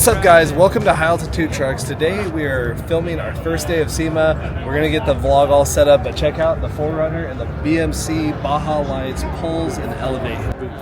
What's up, guys? Welcome to High Altitude Trucks. Today we are filming our first day of SEMA. We're gonna get the vlog all set up, but check out the 4Runner and the BMC Baja Lights pulls and elevate booth.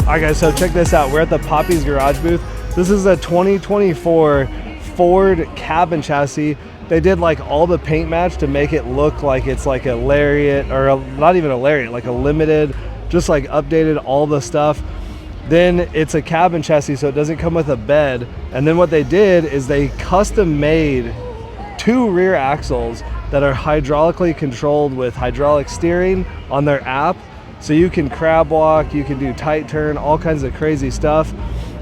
Alright guys, so check this out. We're at the Poppy's Garage booth. This is a 2024 Ford cabin chassis. They did like all the paint match to make it look like it's like a Lariat, or not even a Lariat, like a Limited, just like updated all the stuff. Then it's a cabin chassis, so it doesn't come with a bed. And then what they did is they custom made 2 rear axles that are hydraulically controlled with hydraulic steering on their app. So you can crab walk, you can do tight turn, all kinds of crazy stuff.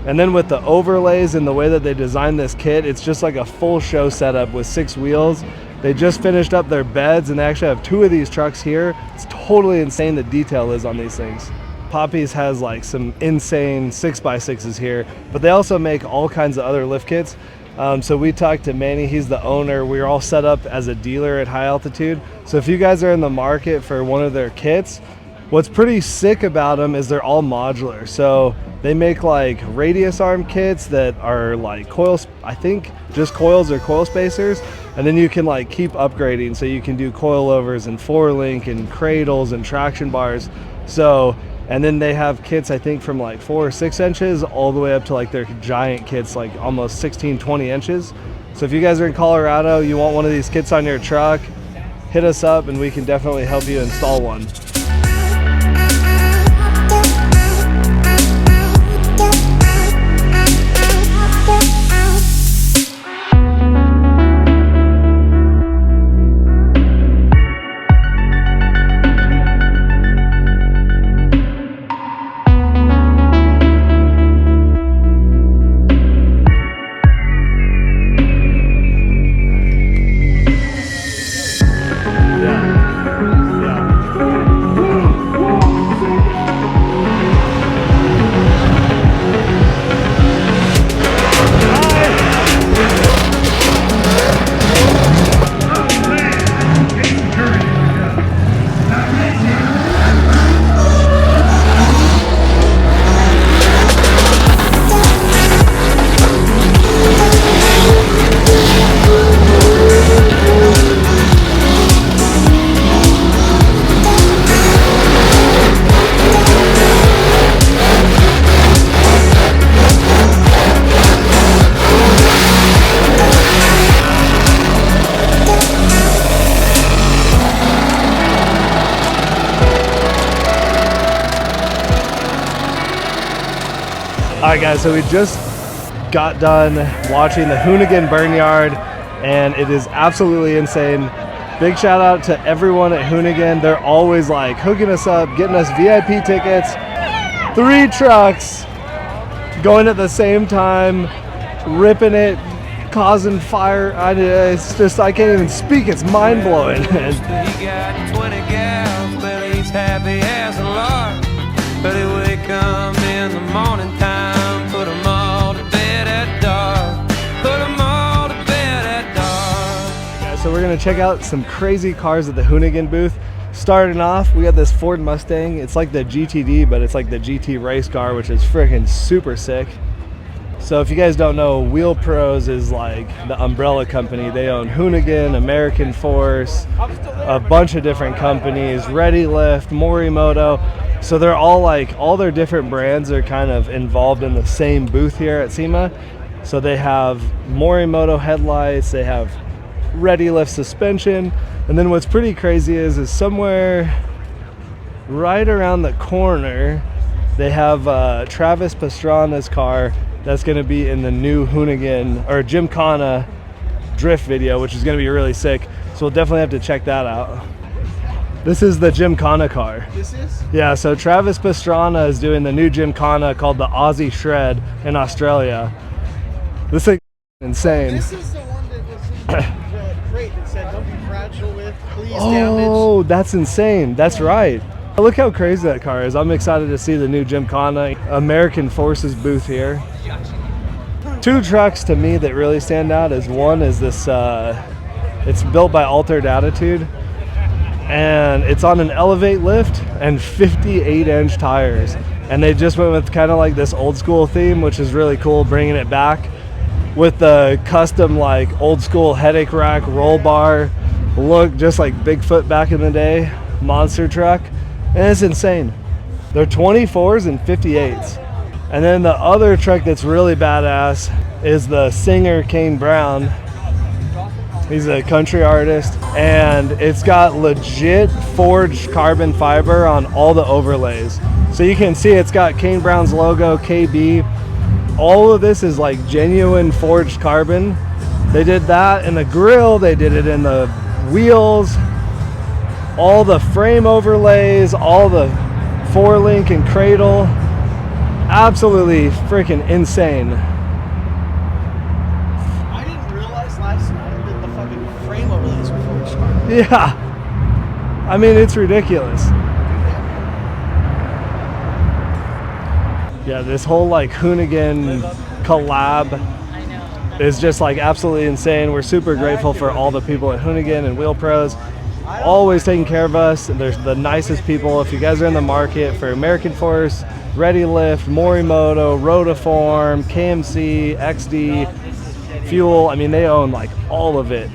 And then with the overlays and the way that they designed this kit, it's just like a full show setup with 6 wheels. They just finished up their beds and they actually have 2 of these trucks here. It's totally insane the detail is on these things. Poppy's has like some insane 6x6s here, but they also make all kinds of other lift kits. So we talked to Manny, he's the owner. We're all set up as a dealer at High Altitude. So if you guys are in the market for one of their kits, what's pretty sick about them is they're all modular. So they make like radius arm kits that are like coils, I think just coils or coil spacers. And then you can like keep upgrading. So you can do coilovers and 4-link and cradles and traction bars. So, and then they have kits, I think from like 4 or 6 inches all the way up to like their giant kits, like almost 16, 20 inches. So if you guys are in Colorado, you want one of these kits on your truck, hit us up and we can definitely help you install one. All right guys, so we just got done watching the Hoonigan Burnyard and it is absolutely insane. Big shout out to everyone at Hoonigan. They're always like hooking us up, getting us VIP tickets. 3 trucks going at the same time, ripping it, causing fire. It's just, I can't even speak, it's mind blowing. He got 20 gals, but he's happy as a lark. But he wake up in the morning time, put them all to bed at dark. Put them all to bed at dark. Yeah, so we're gonna check out some crazy cars at the Hoonigan booth. Starting off, we got this Ford Mustang. It's like the GTD, but it's like the GT race car, which is freaking super sick. So if you guys don't know, Wheel Pros is like the umbrella company. They own Hoonigan, American Force, a bunch of different companies, Ready Lift, Morimoto. So they're all like, all their different brands are kind of involved in the same booth here at SEMA. So they have Morimoto headlights, they have Ready Lift suspension. And then what's pretty crazy is somewhere right around the corner, they have Travis Pastrana's car that's going to be in the new Hoonigan or Gymkhana drift video, which is going to be really sick. So we'll definitely have to check that out. This is the Gymkhana car. This is? Yeah, so Travis Pastrana is doing the new Gymkhana called the Aussie Shred in Australia. This thing is insane. This is the one that was in the crate that said, "Don't be fragile with, please Oh, damage." that's insane. That's right. Look how crazy that car is. I'm excited to see the new Gymkhana American Forces booth here. Two trucks to me that really stand out is one is this, it's built by Altered Attitude, and it's on an Elevate lift and 58-inch tires. And they just went with kind of like this old school theme, which is really cool, bringing it back with the custom like old school headache rack roll bar look, just like Bigfoot back in the day, monster truck. And it's insane. They're 24s and 58s. And then the other truck that's really badass is the singer Kane Brown. He's a country artist, and it's got legit forged carbon fiber on all the overlays. So you can see it's got Kane Brown's logo, KB. All of this is like genuine forged carbon. They did that in the grill, they did it in the wheels, all the frame overlays, all the four-link and cradle. Absolutely freaking insane. I didn't realize last night that the fucking frame overlays were forged carbon. Yeah. I mean, it's ridiculous. Yeah, this whole like Hoonigan collab is just like absolutely insane. We're super grateful for all the people at Hoonigan and Wheel Pros. Always taking care of us. They're the nicest people. If you guys are in the market for American Force, Ready Lift, Morimoto, Rotiform, KMC, XD, Fuel, I mean, they own like all of it.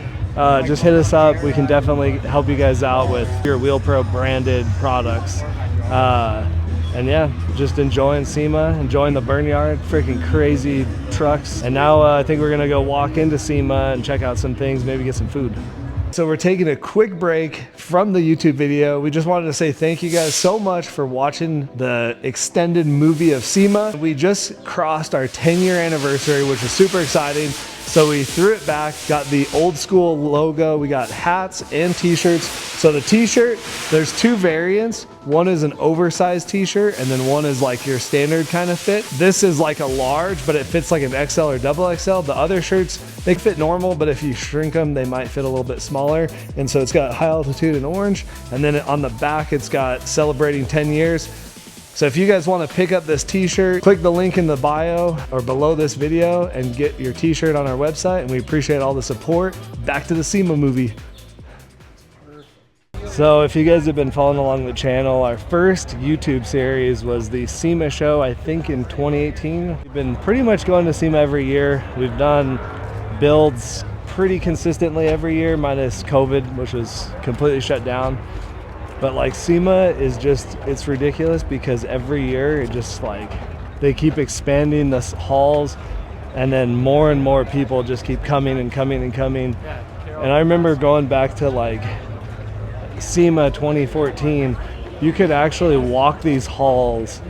Just hit us up. We can definitely help you guys out with your Wheel Pro branded products. And yeah, just enjoying SEMA, enjoying the Burnyard, freaking crazy trucks. And now I think we're gonna go walk into SEMA and check out some things, maybe get some food. So we're taking a quick break from the YouTube video. We just wanted to say thank you guys so much for watching the extended movie of SEMA. We just crossed our 10-year anniversary, which is super exciting. So we threw it back, got the old school logo. We got hats and t-shirts. So the t-shirt, there's two variants. One is an oversized t-shirt, and then one is like your standard kind of fit. This is like a large, but it fits like an XL or double XL. The other shirts, they fit normal, but if you shrink them, they might fit a little bit smaller. And so it's got high altitude in orange. And then on the back, it's got celebrating 10 years. So if you guys want to pick up this t-shirt, click the link in the bio or below this video and get your t-shirt on our website. And we appreciate all the support. Back to the SEMA movie. So if you guys have been following along the channel, our first YouTube series was the SEMA show, I think in 2018. We've been pretty much going to SEMA every year. We've done builds pretty consistently every year, minus COVID, which was completely shut down. But like SEMA is just, it's ridiculous because every year it just like, they keep expanding the halls, and then more and more people just keep coming and coming and coming. And I remember going back to like SEMA 2014, you could actually walk these halls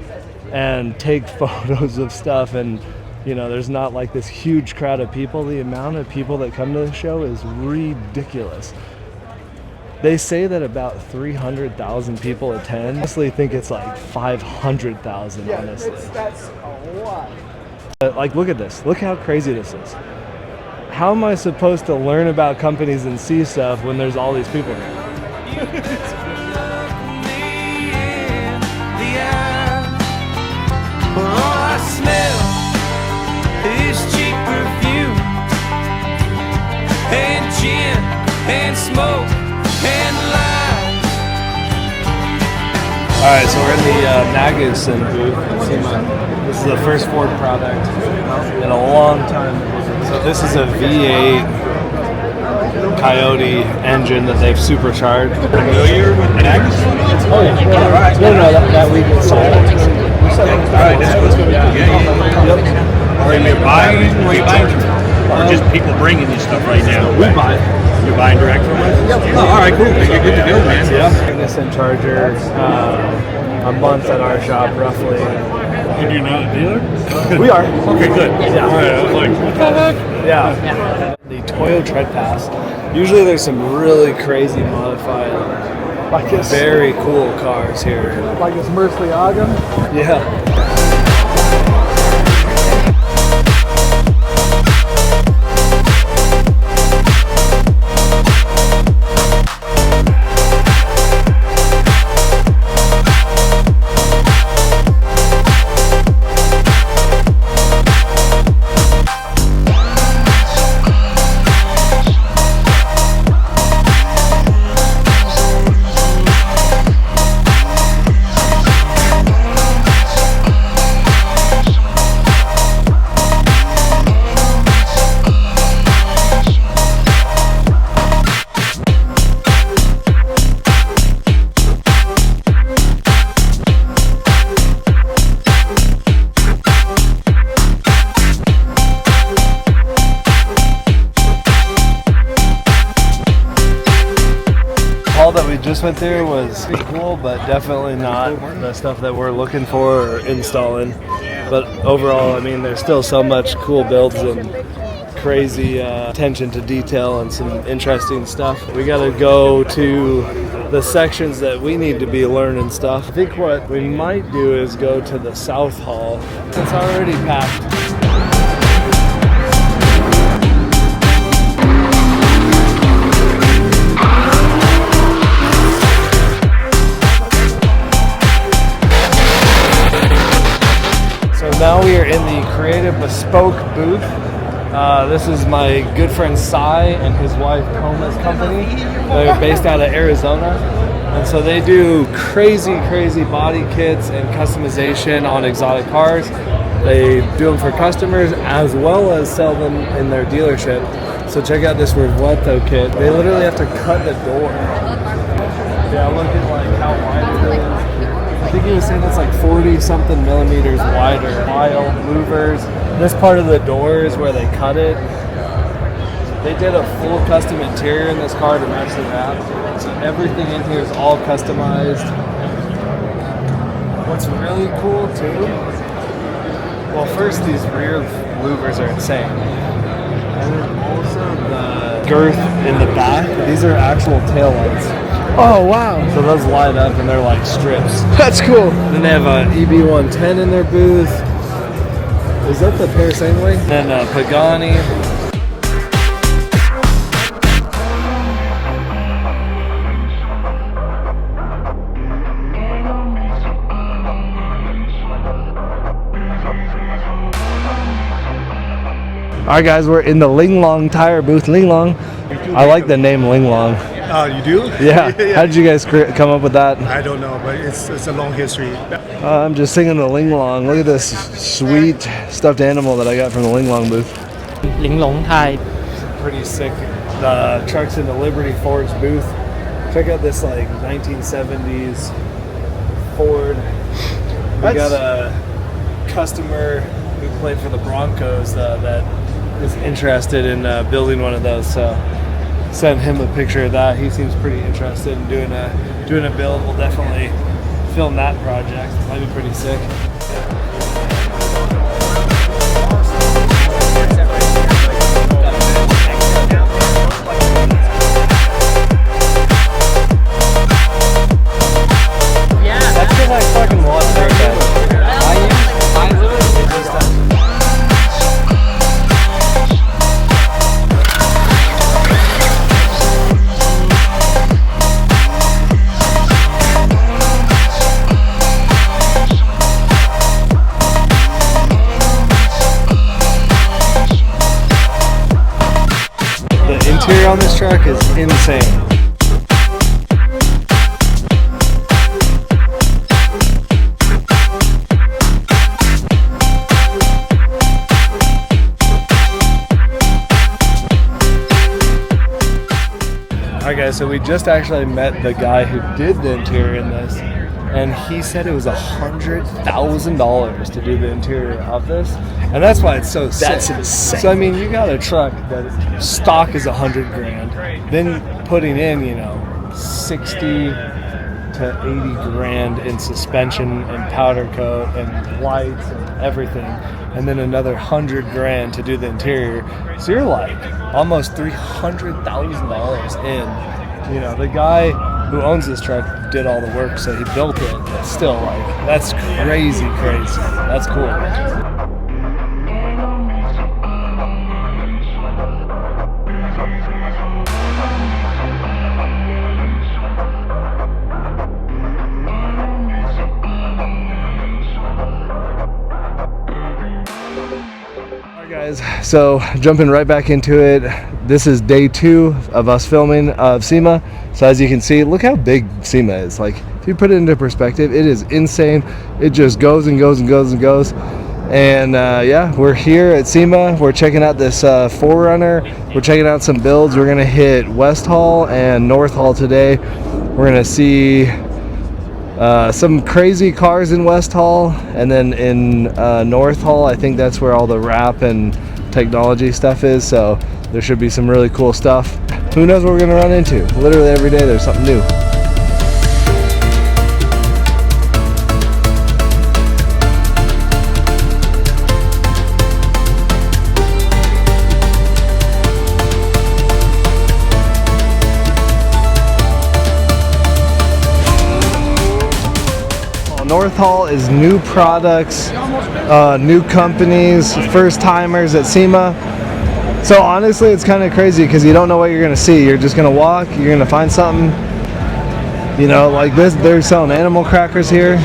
and take photos of stuff, and you know, there's not like this huge crowd of people. The amount of people that come to the show is ridiculous. They say that about 300,000 people attend. I honestly think it's like 500,000, honestly. That's a lot. Like, look at this. Look how crazy this is. How am I supposed to learn about companies and see stuff when there's all these people here? And smoke and lies. Alright, so we're in the Magnuson booth at SEMA. This is the first Ford product in a long time. So this is a V8 Coyote engine that they've supercharged. Familiar with Magnuson? Oh yeah. No, that we can sell. Alright, that's good. Yeah. Yep. Are you buying? Where are you buying from? Or just people bringing you stuff right now? We buy. You're buying direct from us? Yep. Oh, all right, cool. You're good to go, man. Yeah. Magnuson charger, a month at our shop, roughly. And you're not a dealer? We are. Okay, good. Yeah. All right, I was like, what the heck? Yeah. The Toyo Tread Pass. Usually there's some really crazy modified, Like this. very cool cars here. Like this Murcielago. Yeah. All that we just went through was pretty cool, but definitely not the stuff that we're looking for or installing. But overall, I mean, there's still so much cool builds and crazy attention to detail and some interesting stuff. We got to go to the sections that we need to be learning stuff. I think what we might do is go to the South Hall. It's already packed. Now we are in the Creative Bespoke booth. This is my good friend Cy and his wife Coma's company. They're based out of Arizona. And so they do crazy body kits and customization on exotic cars. They do them for customers as well as sell them in their dealership. So check out this Revuelto kit. They literally have to cut the door. Yeah, look at like how wide it is. I think he was saying it's like 40 something millimeters wider. Aisle movers. This part of the door is where they cut it. They did a full custom interior in this car to match the wrap. So everything in here is all customized. What's really cool too, well first these rear louvers are insane. And then also the girth in the back, these are actual taillights. Oh wow, So those light up and they're like strips. that's cool. Then they have a EB110 in their booth. Is that the Paris Anyway? Then Pagani. All right, guys, we're in the Ling Long tire booth. Ling Long. I like the name Ling Long. Oh, you do? Yeah. How did you guys come up with that? I don't know, but it's a long history. I'm just singing the Ling Long. Look at this sweet stuffed animal that I got from the Ling Long booth. 玲珑泰 Pretty sick. The trucks in the Liberty Ford's booth. Check out this like 1970s Ford. We got a customer who played for the Broncos that is interested in building one of those. So send him a picture of that. He seems pretty interested in doing a build. We'll definitely film that project. Might be pretty sick. That's because I fucking want that. The interior on this truck is insane. Okay, so we just actually met the guy who did the interior in this, and he said it was $100,000 to do the interior of this, and that's why it's so sick. That's insane. So I mean, you got a truck that stock is $100 grand, then putting in 60 to 80 grand in suspension and powder coat and lights and everything, and then another 100 grand to do the interior. So you're like almost $300,000 in. The guy who owns this truck did all the work, so he built it. But still, like, that's crazy. That's cool. Guys, so jumping right back into it, this is day 2 of us filming of SEMA. So as you can see, look how big SEMA is. Like, if you put it into perspective, it is insane. It just goes and goes and goes and goes. And yeah, we're here at SEMA. We're checking out this 4Runner. We're checking out some builds. We're gonna hit West Hall and North Hall today. We're gonna see some crazy cars in West Hall, and then in North Hall, I think that's where all the wrap and technology stuff is, so there should be some really cool stuff. Who knows what we're gonna run into? Literally every day there's something new. North Hall is new products, new companies, first timers at SEMA. So honestly, it's kind of crazy because you don't know what you're gonna see. You're just gonna walk, you're gonna find something, like this. They're selling animal crackers here.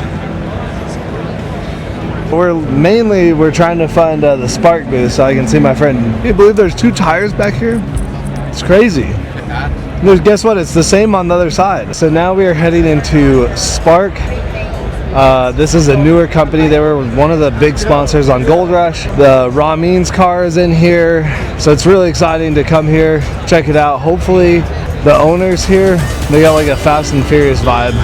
We're trying to find the Spark booth so I can see my friend. Can you believe there's 2 tires back here? It's crazy. Guess what? It's the same on the other side. So now we are heading into Spark. This is a newer company. They were one of the big sponsors on Gold Rush. The Ramin's car is in here, so it's really exciting to come here, check it out. Hopefully the owners here, they got like a Fast and Furious vibe.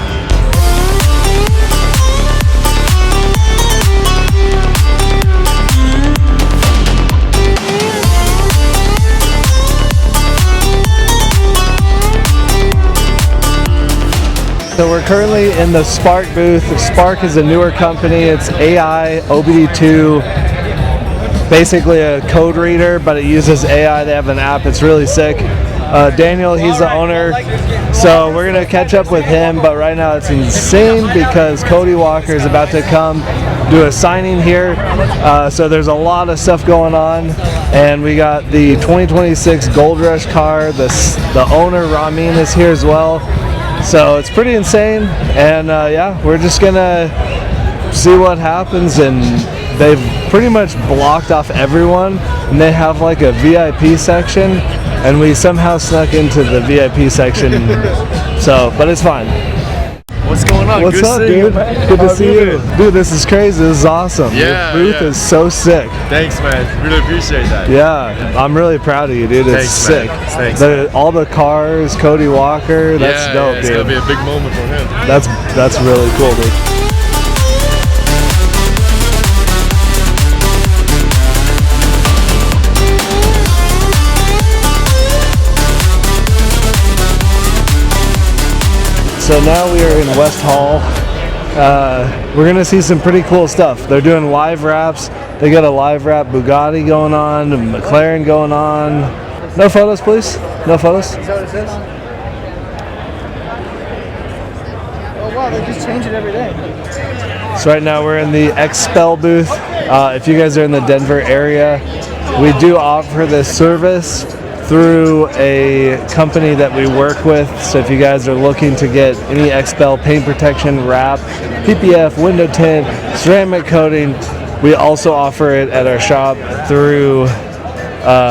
So we're currently in the Spark booth. Spark is a newer company. It's AI OBD2, basically a code reader, but it uses AI. They have an app. It's really sick. Daniel, he's the owner, so we're gonna catch up with him. But right now it's insane because Cody Walker is about to come do a signing here. So there's a lot of stuff going on, and we got the 2026 Gold Rush car. The owner Ramin is here as well. So it's pretty insane, and yeah, we're just gonna see what happens. And they've pretty much blocked off everyone, and they have like a VIP section, and we somehow snuck into the VIP section. But it's fine. What's going on? What's up, dude? Good to see you. Dude, this is crazy. This is awesome. Yeah, Your booth is so sick. Thanks, man. Really appreciate that. Yeah, I'm really proud of you, dude. It's sick. Thanks. All the cars, Cody Walker, that's dope, it's dude. gonna be a big moment for him. That's really cool, dude. So now we are in West Hall. We're gonna see some pretty cool stuff. They're doing live wraps. They got a live wrap Bugatti going on, a McLaren going on. No photos, please. No photos. Is that what it says? Oh wow, they just change it every day. So right now we're in the XPEL booth. If you guys are in the Denver area, we do offer this service through a company that we work with. So if you guys are looking to get any XPEL paint protection, wrap, PPF, window tint, ceramic coating, we also offer it at our shop through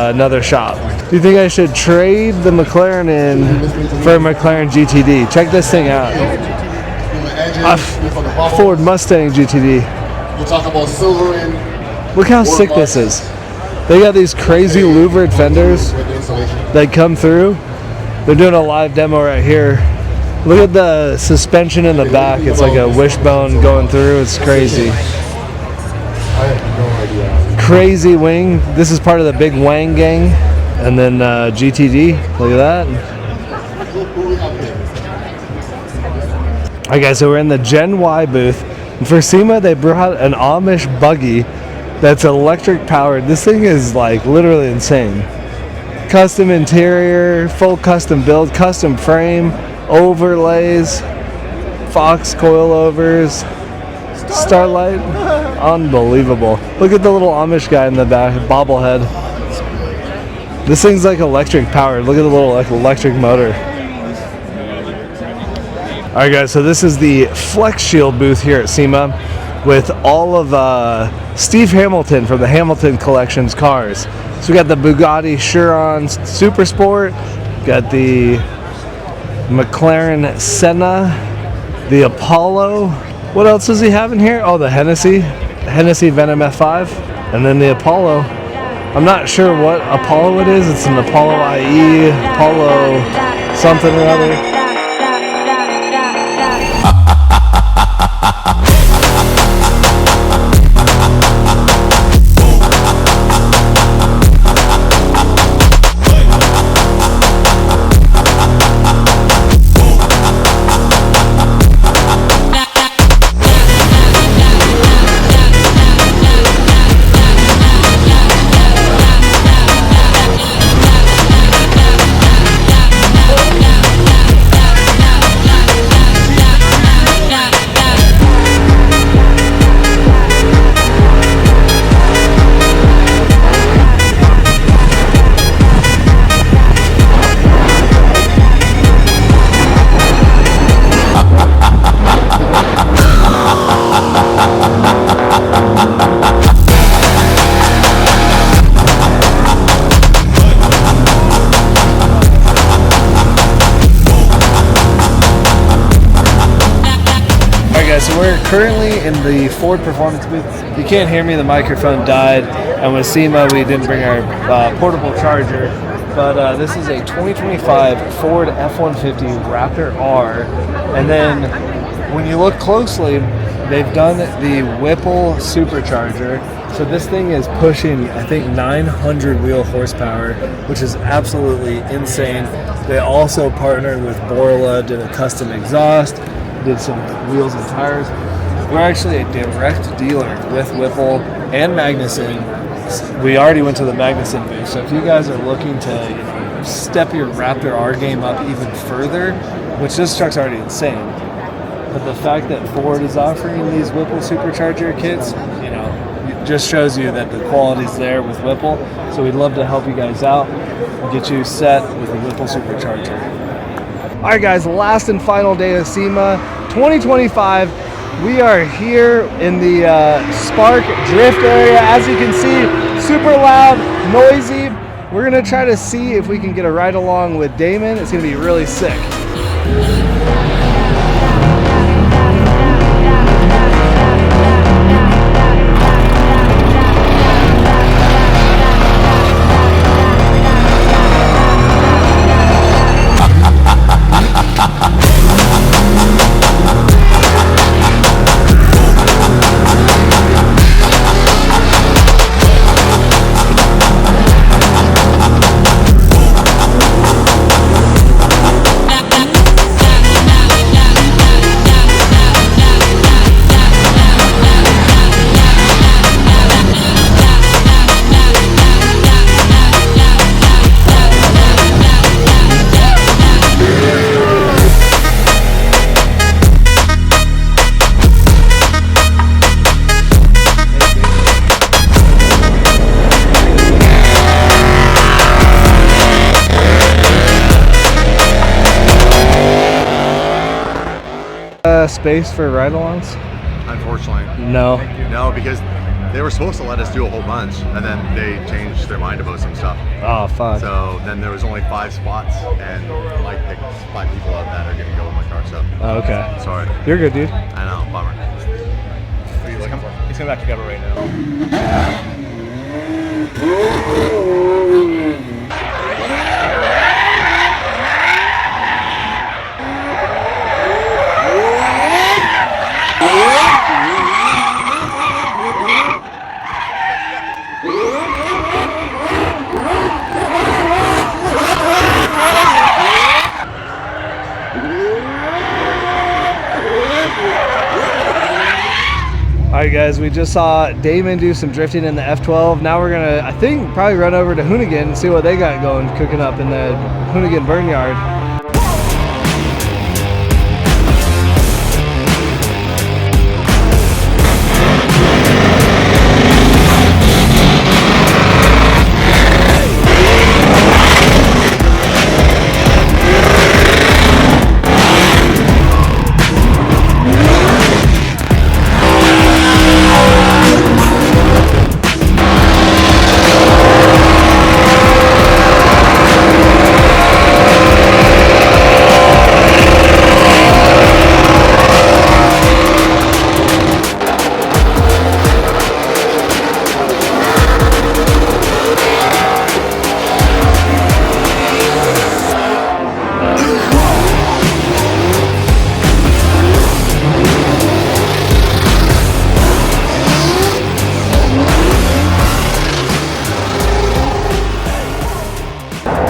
another shop. Do you think I should trade the McLaren in for a McLaren GTD? Check this thing out. Ford Mustang GTD. We'll talk about silvering. Look how sick this is. They got these crazy louvered fenders that come through. They're doing a live demo right here. Look at the suspension in the back. It's like a wishbone going through. It's crazy. I have no idea. Crazy wing. This is part of the big Wang gang. And then GTD. Look at that. Alright guys, so we're in the Gen Y booth. And for SEMA, they brought an Amish buggy that's electric powered. This thing is like literally insane. Custom interior, full custom build, custom frame, overlays, Fox coilovers, Starlight. Unbelievable. Look at the little Amish guy in the back, bobblehead. This thing's like electric powered. Look at the little like electric motor. Alright guys, so this is the Flex Shield booth here at SEMA with all of Steve Hamilton from the Hamilton Collections cars. So we got the Bugatti Chiron Super Sport, got the McLaren Senna, the Apollo. What else does he have in here? Oh, the Hennessy Venom F5, and then the Apollo. I'm not sure what Apollo it is. It's an Apollo IE, Apollo something or other. So we're currently in the Ford Performance booth. You can't hear me, the microphone died, and with SEMA we didn't bring our portable charger, but this is a 2025 Ford F-150 Raptor R, and then when you look closely, they've done the Whipple supercharger, so this thing is pushing, I think, 900 wheel horsepower, which is absolutely insane. They also partnered with Borla, did a custom exhaust, did some wheels and tires. We're actually a direct dealer with Whipple and Magnuson. We already went to the Magnuson booth, so if you guys are looking to step your Raptor R game up even further, which this truck's already insane, but the fact that Ford is offering these Whipple supercharger kits, it just shows you that the quality's there with Whipple. So we'd love to help you guys out and get you set with the Whipple supercharger. All right, guys, last and final day of SEMA 2025. We are here in the Spark Drift area. As you can see, super loud, noisy. We're gonna try to see if we can get a ride along with Damon. It's gonna be really sick. Space for ride-alongs? Unfortunately. No. No, because they were supposed to let us do a whole bunch, and then they changed their mind about some stuff. Oh, fuck. So then there was only 5 spots, and I might pick 5 people out that are going to go in my car. So. Oh, okay. Sorry. You're good, dude. I know. Bummer. What are you looking for? He's coming back together right now. right, guys, we just saw Damon do some drifting in the F12. Now we're gonna, I think, probably run over to Hoonigan and see what they got going, cooking up in the Hoonigan burn yard.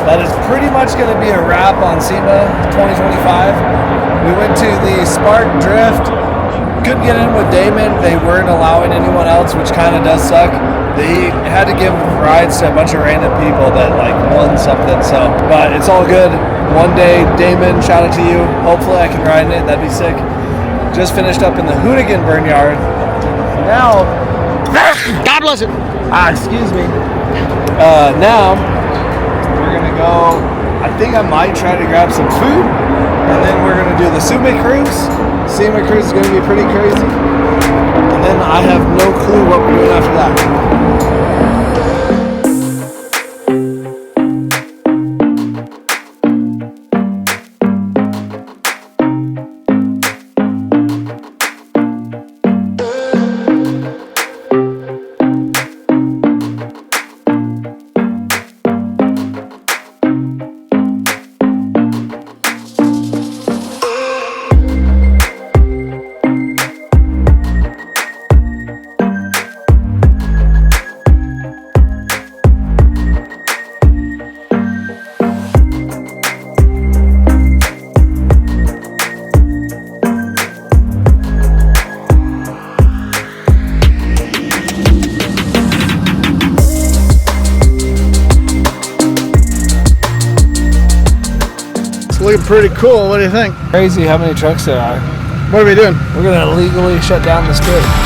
That is pretty much going to be a wrap on SEMA 2025. We went to the Spark Drift. Couldn't get in with Damon. They weren't allowing anyone else, which kind of does suck. They had to give rides to a bunch of random people that like won something. So, but it's all good. One day, Damon, shout out to you. Hopefully I can ride in it. That'd be sick. Just finished up in the Hoonigan burn yard. Now, God bless it. excuse me. Now, we're gonna go, I think I might try to grab some food, and then we're gonna do the SEMA cruise. SEMA cruise is gonna be pretty crazy. And then I have no clue what we're doing after that. Looking pretty cool. What do you think? Crazy how many trucks there are. What are we doing? We're gonna legally shut down the strip.